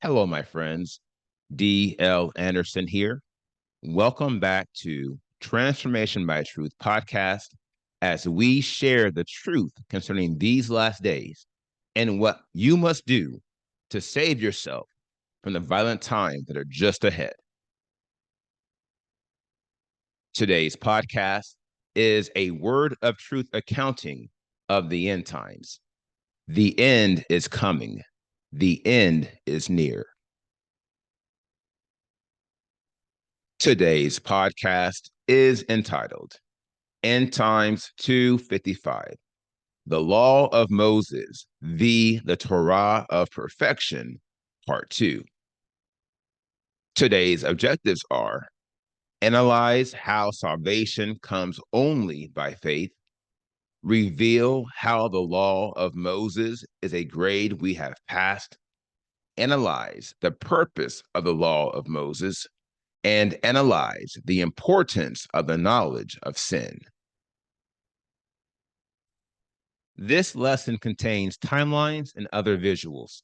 Hello, my friends. D.L. Anderson here. Welcome back to Transformation by Truth podcast as we share the truth concerning these last days and what you must do to save yourself from the violent times that are just ahead. Today's podcast is a word of truth accounting of the end times. The end is coming. The end is near. Today's podcast is entitled End Times 255, The Law of Moses v. the Torah of Perfection, Part 2. Today's objectives are analyze how salvation comes only by faith, reveal how the law of Moses is a grade we have passed, analyze the purpose of the law of Moses, and analyze the importance of the knowledge of sin. This lesson contains timelines and other visuals.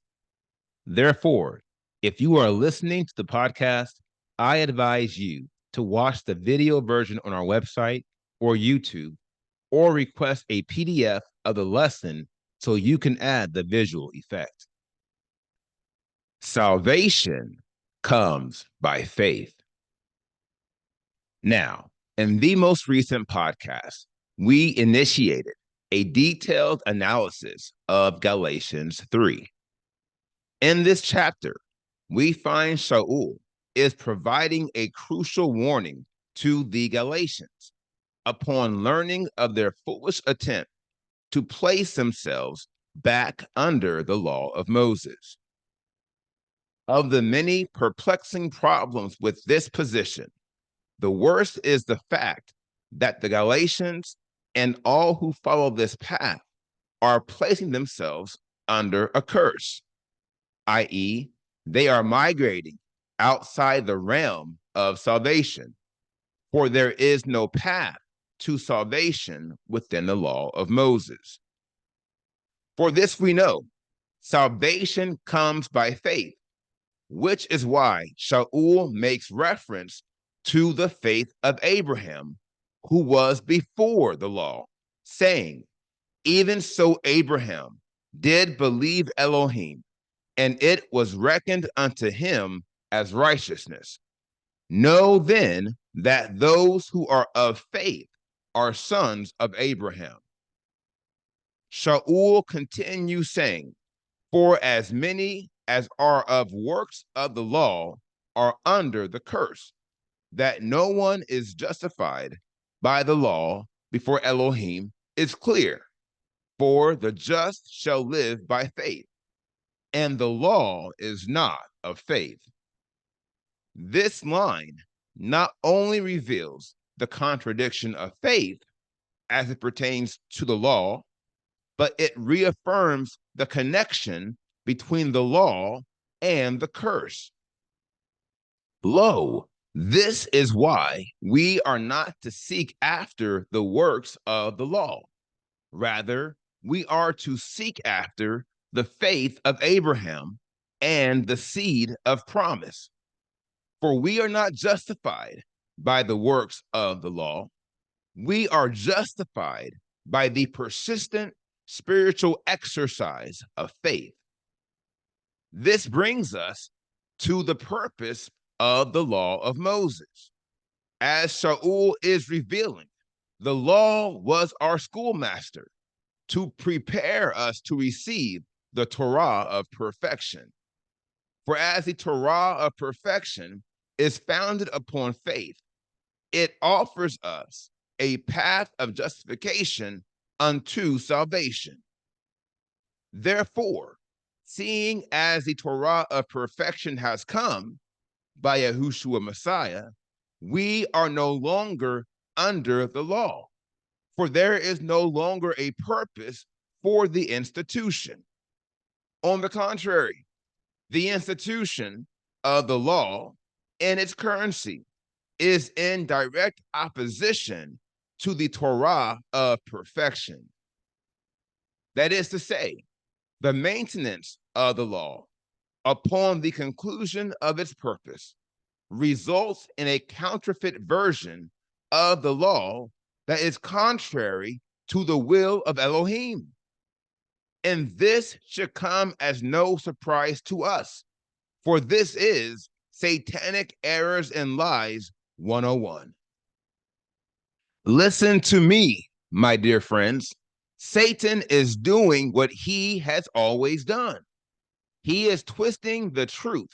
Therefore, if you are listening to the podcast, I advise you to watch the video version on our website or YouTube, or request a PDF of the lesson so you can add the visual effect. Salvation comes by faith. Now, in the most recent podcast, we initiated a detailed analysis of Galatians 3. In this chapter, we find Shaul is providing a crucial warning to the Galatians upon learning of their foolish attempt to place themselves back under the law of Moses. Of the many perplexing problems with this position, the worst is the fact that the Galatians and all who follow this path are placing themselves under a curse, i.e., they are migrating outside the realm of salvation, for there is no path to salvation within the law of Moses. For this we know, salvation comes by faith, which is why Shaul makes reference to the faith of Abraham, who was before the law, saying, even so Abraham did believe Elohim, and it was reckoned unto him as righteousness. Know then that those who are of faith are sons of Abraham. Shaul continues saying, for as many as are of works of the law are under the curse, that no one is justified by the law before Elohim is clear. For the just shall live by faith, and the law is not of faith. This line not only reveals the contradiction of faith as it pertains to the law, but it reaffirms the connection between the law and the curse. Lo, this is why we are not to seek after the works of the law. Rather, we are to seek after the faith of Abraham and the seed of promise. For we are not justified by the works of the law. We are justified by the persistent spiritual exercise of faith. This brings us to the purpose of the law of Moses. As Shaul is revealing, the law was our schoolmaster to prepare us to receive the Torah of perfection. For as the Torah of perfection is founded upon faith, it offers us a path of justification unto salvation. Therefore, seeing as the Torah of perfection has come by Yahushua Messiah, we are no longer under the law, for there is no longer a purpose for the institution. On the contrary, the institution of the law and its currency is in direct opposition to the Torah of perfection. That is to say, the maintenance of the law upon the conclusion of its purpose, results in a counterfeit version of the law that is contrary to the will of Elohim. And this should come as no surprise to us, for this is Satanic Errors and Lies 101. Listen to me, my dear friends. Satan is doing what he has always done. He is twisting the truth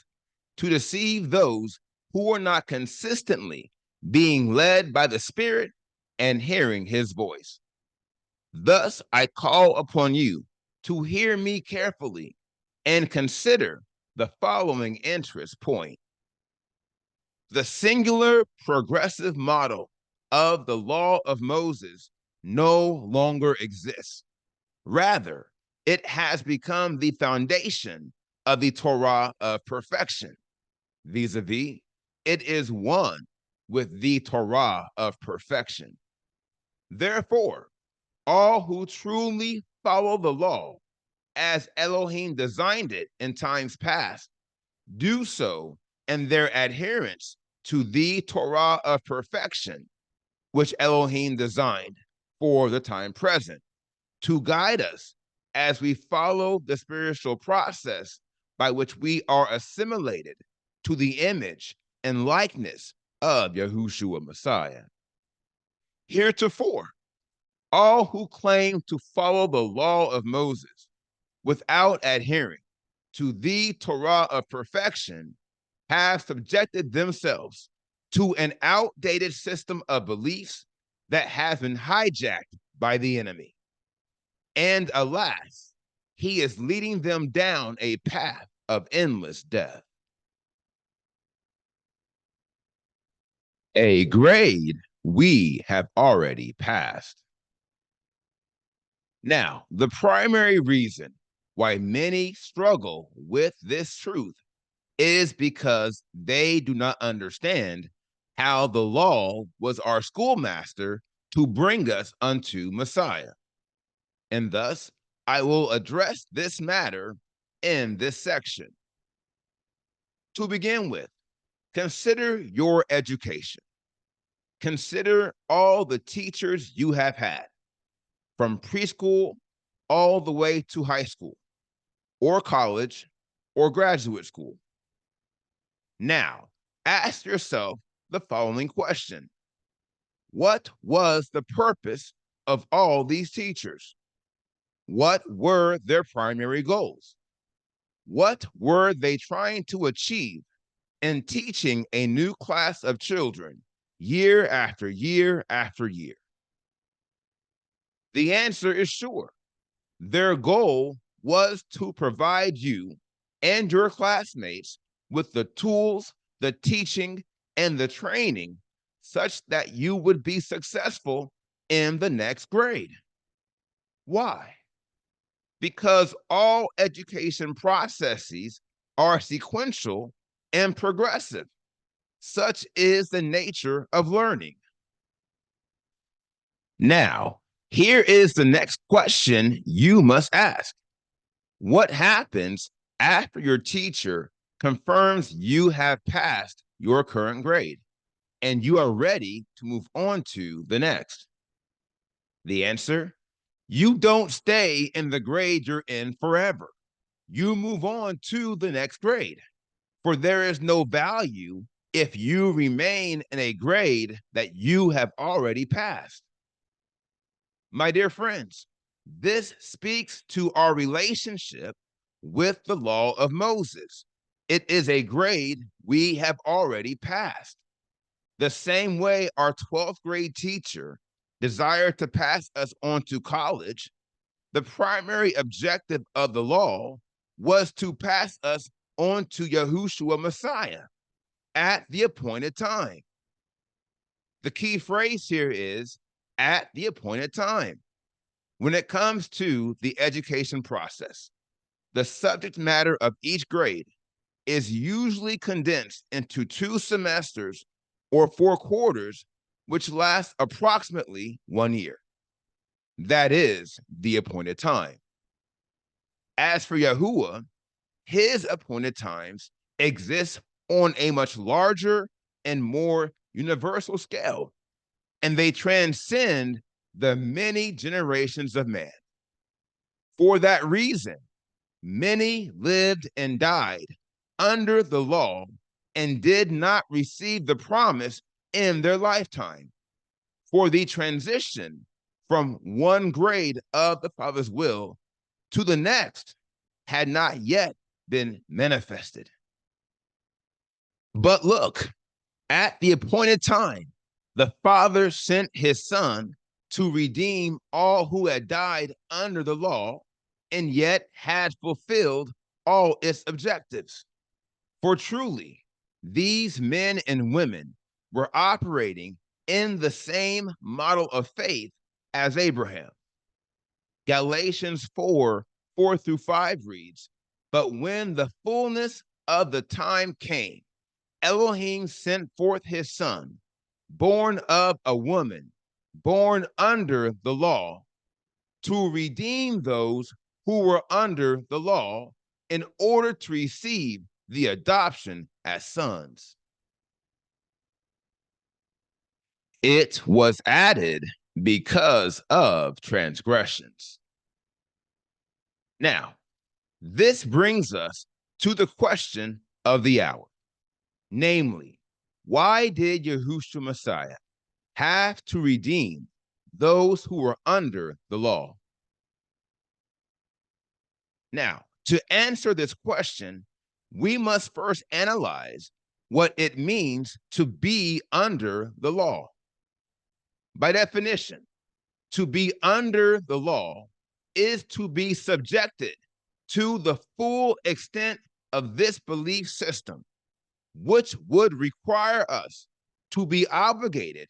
to deceive those who are not consistently being led by the Spirit and hearing his voice. Thus, I call upon you to hear me carefully and consider the following interest point. The singular progressive model of the law of Moses no longer exists. Rather, it has become the foundation of the Torah of perfection. Vis-a-vis, it is one with the Torah of perfection. Therefore, all who truly follow the law as Elohim designed it in times past do so in their adherence to the Torah of perfection, which Elohim designed for the time present, to guide us as we follow the spiritual process by which we are assimilated to the image and likeness of Yahushua Messiah. Heretofore, all who claim to follow the law of Moses without adhering to the Torah of perfection have subjected themselves to an outdated system of beliefs that has been hijacked by the enemy. And alas, he is leading them down a path of endless death. A grade we have already passed. Now, the primary reason why many struggle with this truth is because they do not understand how the law was our schoolmaster to bring us unto Messiah. And thus, I will address this matter in this section. To begin with, consider your education. Consider all the teachers you have had, from preschool all the way to high school, or college, or graduate school. Now, ask yourself the following question. What was the purpose of all these teachers? What were their primary goals? What were they trying to achieve in teaching a new class of children year after year after year? The answer is sure. Their goal was to provide you and your classmates with the tools, the teaching, and the training such that you would be successful in the next grade. Why? Because all education processes are sequential and progressive. Such is the nature of learning. Now, here is the next question you must ask. What happens after your teacher confirms you have passed your current grade and you are ready to move on to the next? The answer: you don't stay in the grade you're in forever. You move on to the next grade, for there is no value if you remain in a grade that you have already passed. My dear friends, this speaks to our relationship with the law of Moses. It is a grade we have already passed. The same way our 12th grade teacher desired to pass us on to college, the primary objective of the law was to pass us on to Yahushua Messiah at the appointed time. The key phrase here is at the appointed time. When it comes to the education process, the subject matter of each grade is usually condensed into 2 semesters or 4 quarters, which last approximately 1 year. That is the appointed time. As for Yahuwah, his appointed times exist on a much larger and more universal scale, and they transcend the many generations of man. For that reason, many lived and died under the law and did not receive the promise in their lifetime. For the transition from one grade of the Father's will to the next had not yet been manifested. But look, at the appointed time, the Father sent his Son to redeem all who had died under the law and yet had fulfilled all its objectives. For truly, these men and women were operating in the same model of faith as Abraham. Galatians 4:4-5 reads, "But when the fullness of the time came, Elohim sent forth his Son, born of a woman, born under the law, to redeem those who were under the law in order to receive the adoption as sons." It was added because of transgressions. Now, this brings us to the question of the hour. Namely, why did Yahushua Messiah have to redeem those who were under the law? Now, to answer this question, we must first analyze what it means to be under the law. By definition, to be under the law is to be subjected to the full extent of this belief system, which would require us to be obligated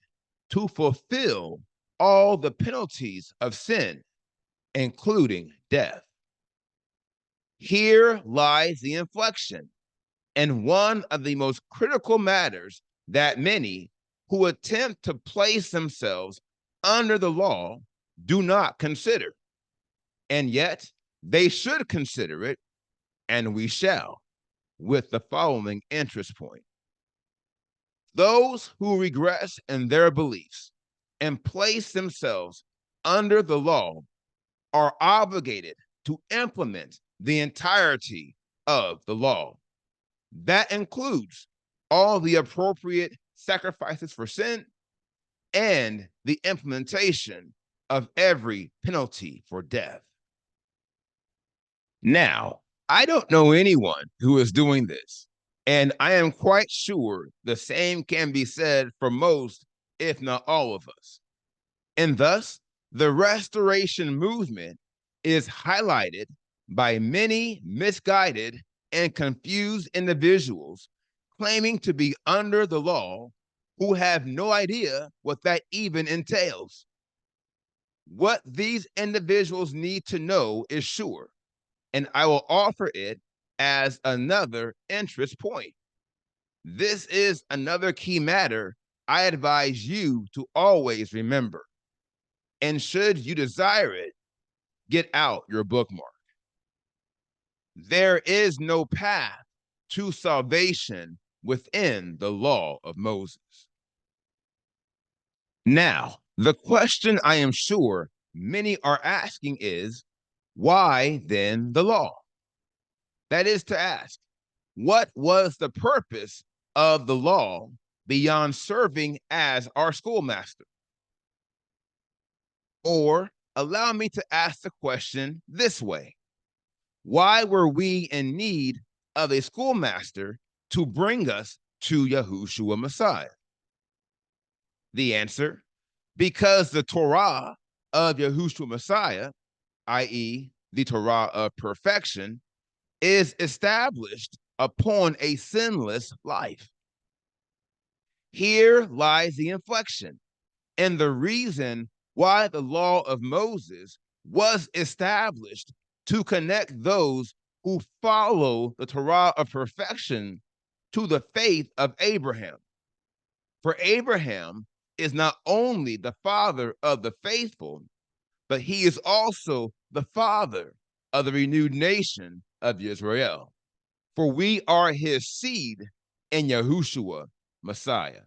to fulfill all the penalties of sin, including death. Here lies the inflection, and one of the most critical matters that many who attempt to place themselves under the law do not consider. And yet, they should consider it, and we shall, with the following interest point. Those who regress in their beliefs and place themselves under the law are obligated to implement the entirety of the law. That includes all the appropriate sacrifices for sin and the implementation of every penalty for death. Now, I don't know anyone who is doing this, and I am quite sure the same can be said for most, if not all of us. And thus, the restoration movement is highlighted by many misguided and confused individuals claiming to be under the law who have no idea what that even entails. What these individuals need to know is sure, and I will offer it as another interest point. This is another key matter I advise you to always remember. And should you desire it, get out your bookmark. There is no path to salvation within the law of Moses. Now, the question I am sure many are asking is, why then the law? That is to ask, what was the purpose of the law beyond serving as our schoolmaster? Or allow me to ask the question this way. Why were we in need of a schoolmaster to bring us to Yahushua Messiah? The answer, because the Torah of Yahushua Messiah, i.e., the Torah of perfection, is established upon a sinless life. Here lies the inflection and the reason why the law of Moses was established to connect those who follow the Torah of perfection to the faith of Abraham. For Abraham is not only the father of the faithful, but he is also the father of the renewed nation of Israel. for we are his seed in Yahushua, Messiah.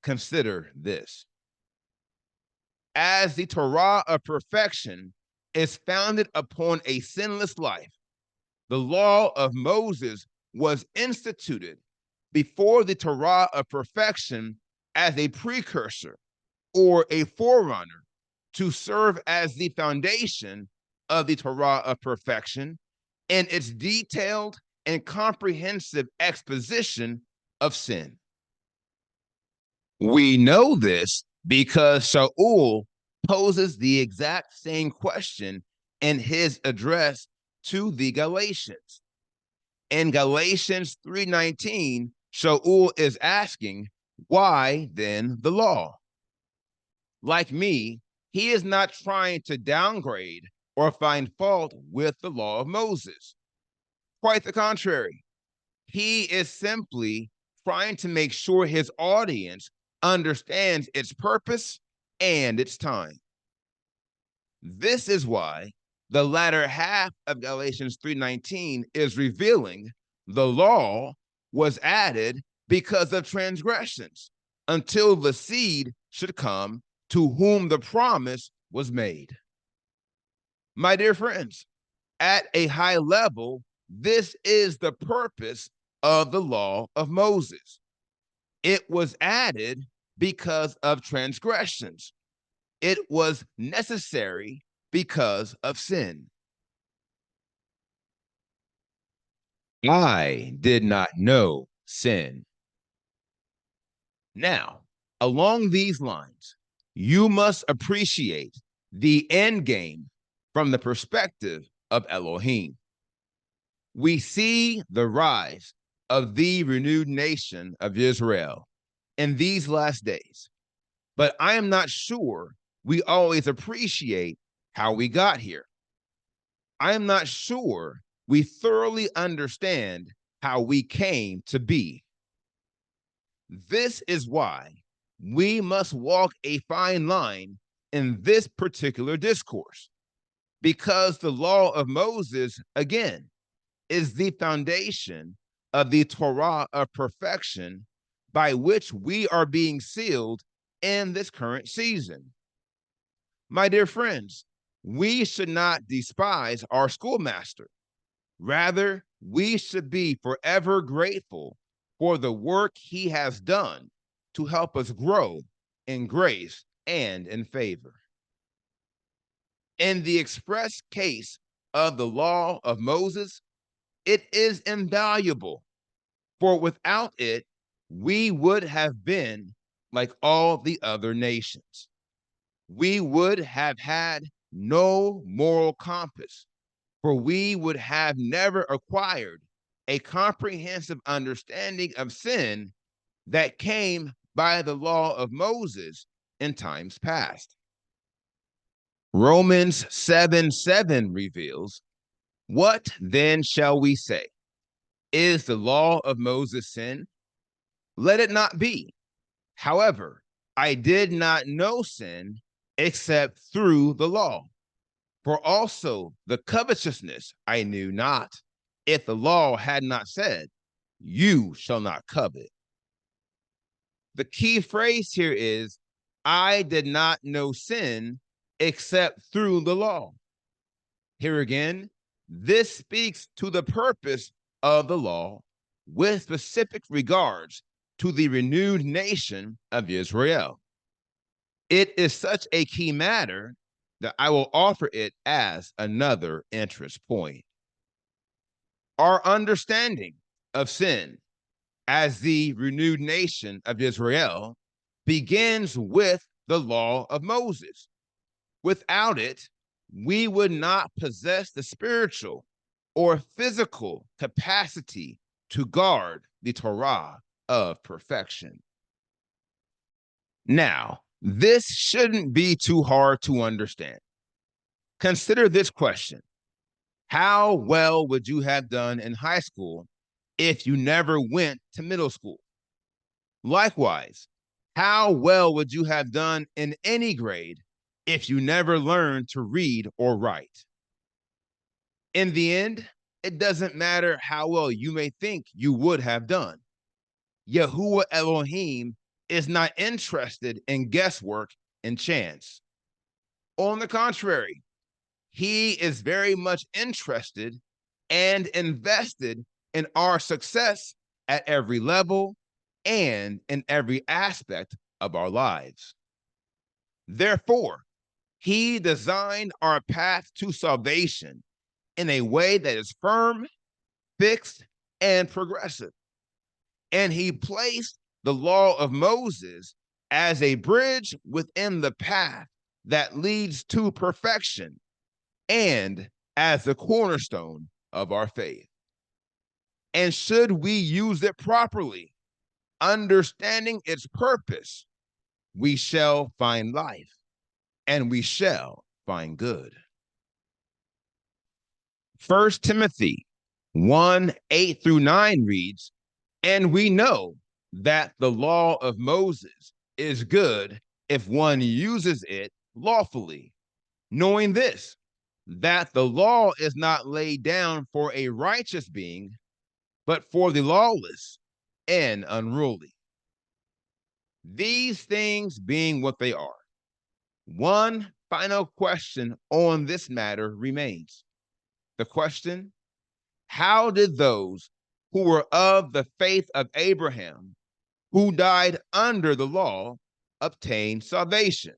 Consider this. As the Torah of perfection is founded upon a sinless life, the law of Moses was instituted before the Torah of perfection as a precursor or a forerunner to serve as the foundation of the Torah of perfection and its detailed and comprehensive exposition of sin. We know this because Shaul poses the exact same question in his address to the Galatians. In Galatians 3:19, Shaul is asking, why then the law? Like me, he is not trying to downgrade or find fault with the law of Moses. Quite the contrary. He is simply trying to make sure his audience understands its purpose and its time. This is why the latter half of Galatians 3:19 is revealing the law was added because of transgressions until the seed should come to whom the promise was made. My dear friends, at a high level, this is the purpose of the law of Moses. It was added because of transgressions. It was necessary because of sin. I did not know sin. Now, along these lines, you must appreciate the end game from the perspective of Elohim. We see the rise of the renewed nation of Israel in these last days, but I am not sure we always appreciate how we got here. I am not sure we thoroughly understand how we came to be. This is why we must walk a fine line in this particular discourse, because the law of Moses, again, is the foundation of the Torah of perfection by which we are being sealed in this current season. My dear friends, we should not despise our schoolmaster. Rather, we should be forever grateful for the work he has done to help us grow in grace and in favor. In the express case of the law of Moses, it is invaluable, for without it, we would have been like all the other nations. We would have had no moral compass, for we would have never acquired a comprehensive understanding of sin that came by the law of Moses in times past. Romans 7:7 reveals, what then shall we say? Is the law of Moses sin? Let it not be. However, I did not know sin except through the law. For also the covetousness I knew not, if the law had not said, you shall not covet. The key phrase here is, I did not know sin except through the law. Here again, this speaks to the purpose of the law with specific regards to the renewed nation of Israel. It is such a key matter that I will offer it as another interest point. Our understanding of sin as the renewed nation of Israel begins with the law of Moses. Without it, we would not possess the spiritual or physical capacity to guard the Torah of perfection. Now, this shouldn't be too hard to understand. Consider this question. How well would you have done in high school if you never went to middle school? Likewise, how well would you have done in any grade if you never learned to read or write? In the end, it doesn't matter how well you may think you would have done. Yahuwah Elohim is not interested in guesswork and chance. On the contrary, he is very much interested and invested in our success at every level and in every aspect of our lives. Therefore, he designed our path to salvation in a way that is firm, fixed, and progressive. And he placed the law of Moses as a bridge within the path that leads to perfection and as the cornerstone of our faith. And should we use it properly, understanding its purpose, we shall find life and we shall find good. 1 Timothy 1:8-9 reads, and we know that the law of Moses is good if one uses it lawfully, knowing this, that the law is not laid down for a righteous being, but for the lawless and unruly. These things being what they are, one final question on this matter remains. The question, how did those who were of the faith of Abraham, who died under the law, obtain salvation?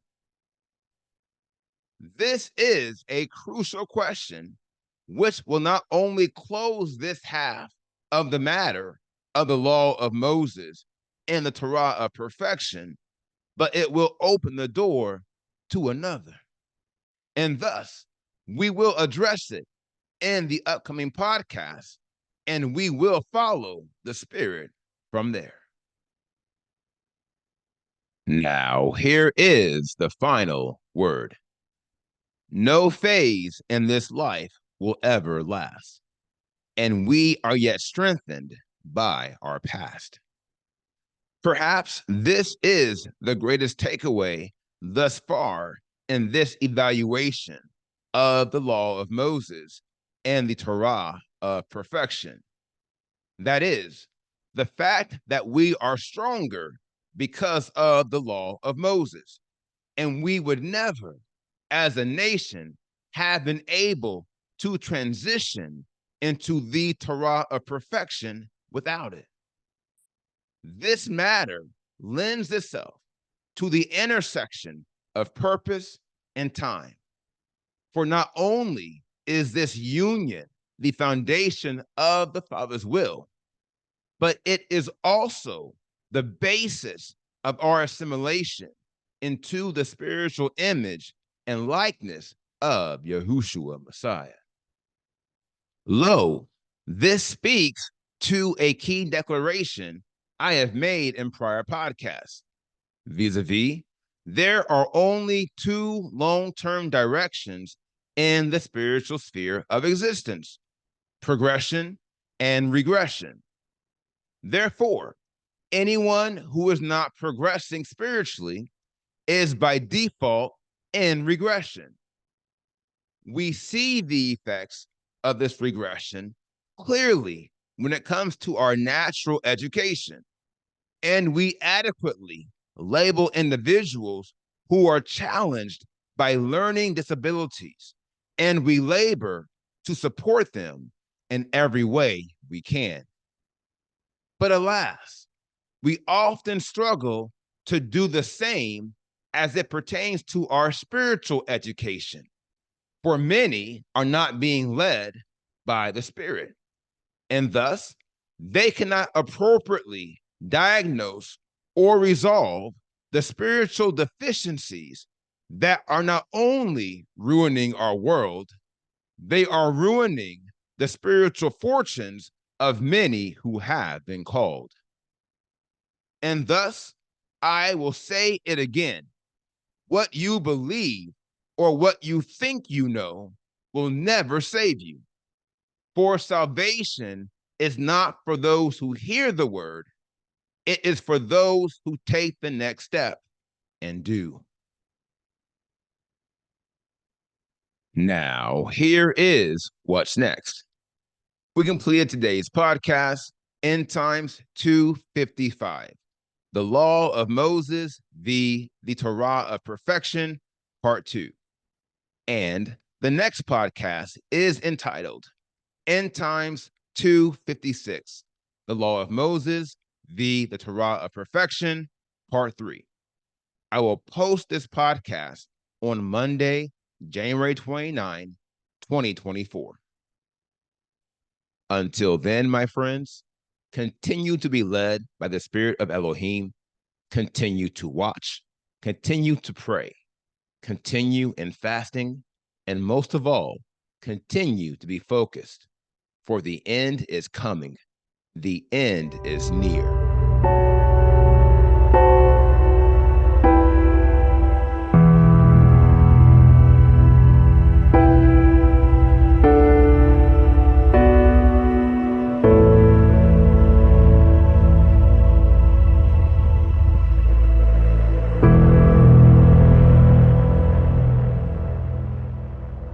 This is a crucial question, which will not only close this half of the matter of the law of Moses and the Torah of perfection, but it will open the door to another. And thus, we will address it in the upcoming podcast, and we will follow the Spirit from there. Now, here is the final word. No phase in this life will ever last, and we are yet strengthened by our past. Perhaps this is the greatest takeaway thus far in this evaluation of the law of Moses and the Torah of perfection. That is, the fact that we are stronger because of the law of Moses, and we would never, as a nation, have been able to transition into the Torah of perfection without it. This matter lends itself to the intersection of purpose and time. For not only is this union the foundation of the Father's will, but it is also the basis of our assimilation into the spiritual image and likeness of Yahushua Messiah. Lo, this speaks to a key declaration I have made in prior podcasts. Vis-a-vis, there are only two long-term directions in the spiritual sphere of existence: progression and regression. Therefore, anyone who is not progressing spiritually is by default in regression. We see the effects of this regression clearly when it comes to our natural education, and we adequately label individuals who are challenged by learning disabilities, and we labor to support them in every way we can. But alas, we often struggle to do the same as it pertains to our spiritual education, for many are not being led by the Spirit, and thus they cannot appropriately diagnose or resolve the spiritual deficiencies that are not only ruining our world, they are ruining the spiritual fortunes of many who have been called. And thus, I will say it again, what you believe or what you think you know will never save you. For salvation is not for those who hear the word, it is for those who take the next step and do. Now, here is what's next. We completed today's podcast, End Times 255, The Law of Moses v. the Torah of Perfection, Part 2. And the next podcast is entitled End Times 256, The Law of Moses v. the Torah of Perfection, Part 3. I will post this podcast on Monday, January 29, 2024. Until then, my friends, continue to be led by the Spirit of Elohim. Continue to watch, continue to pray, continue in fasting, and most of all, continue to be focused, for the end is coming. The end is near.